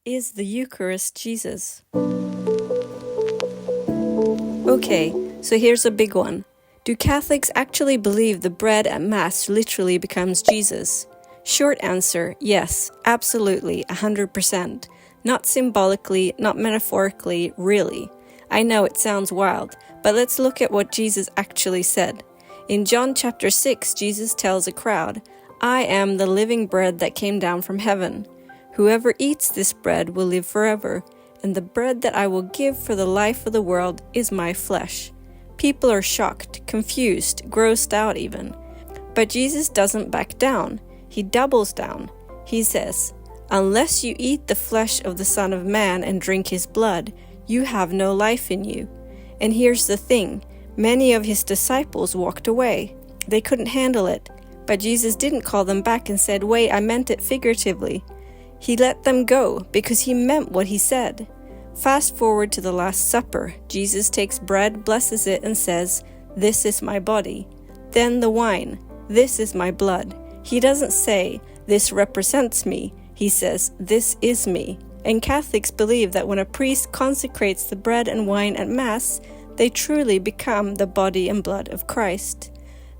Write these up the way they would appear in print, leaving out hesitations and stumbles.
Is the Eucharist Jesus? Okay, so here's a big one. Do Catholics actually believe the bread at Mass literally becomes Jesus? Short answer, yes, absolutely, 100%. Not symbolically, not metaphorically, really. I know it sounds wild, but let's look at what Jesus actually said. In John chapter 6, Jesus tells a crowd, "I am the living bread that came down from heaven. Whoever eats this bread will live forever, and the bread that I will give for the life of the world is my flesh." People are shocked, confused, grossed out even. But Jesus doesn't back down. He doubles down. He says, "Unless you eat the flesh of the Son of Man and drink his blood, you have no life in you." And here's the thing. Many of his disciples walked away. They couldn't handle it. But Jesus didn't call them back and said, "Wait, I meant it figuratively." He let them go because he meant what he said. Fast forward to the Last Supper. Jesus takes bread, blesses it, and says, "This is my body." Then the wine. "This is my blood." He doesn't say, "This represents me." He says, "This is me." And Catholics believe that when a priest consecrates the bread and wine at Mass, they truly become the body and blood of Christ.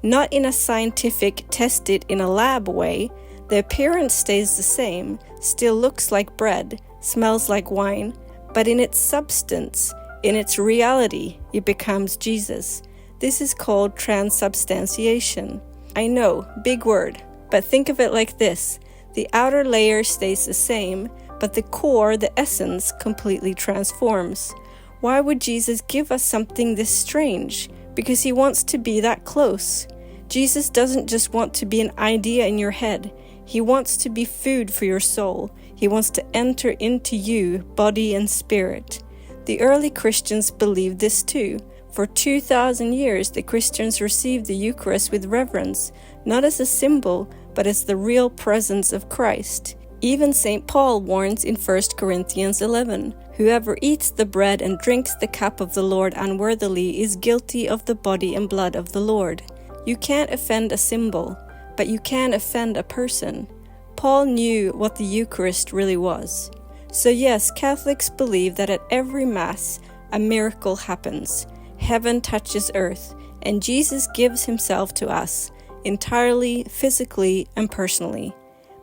Not in a scientific, test it in a lab way. The appearance stays the same, still looks like bread, smells like wine, but in its substance, in its reality, it becomes Jesus. This is called transubstantiation. I know, big word, but think of it like this. The outer layer stays the same, but the core, the essence, completely transforms. Why would Jesus give us something this strange? Because he wants to be that close. Jesus doesn't just want to be an idea in your head. He wants to be food for your soul. He wants to enter into you, body and spirit. The early Christians believed this too. For 2,000 years, the Christians received the Eucharist with reverence, not as a symbol, but as the real presence of Christ. Even St. Paul warns in 1 Corinthians 11, "Whoever eats the bread and drinks the cup of the Lord unworthily is guilty of the body and blood of the Lord." You can't offend a symbol, but you can offend a person. Paul knew what the Eucharist really was. So yes, Catholics believe that at every Mass, a miracle happens. Heaven touches earth, and Jesus gives himself to us, entirely, physically, and personally.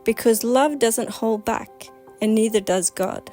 Because love doesn't hold back, and neither does God.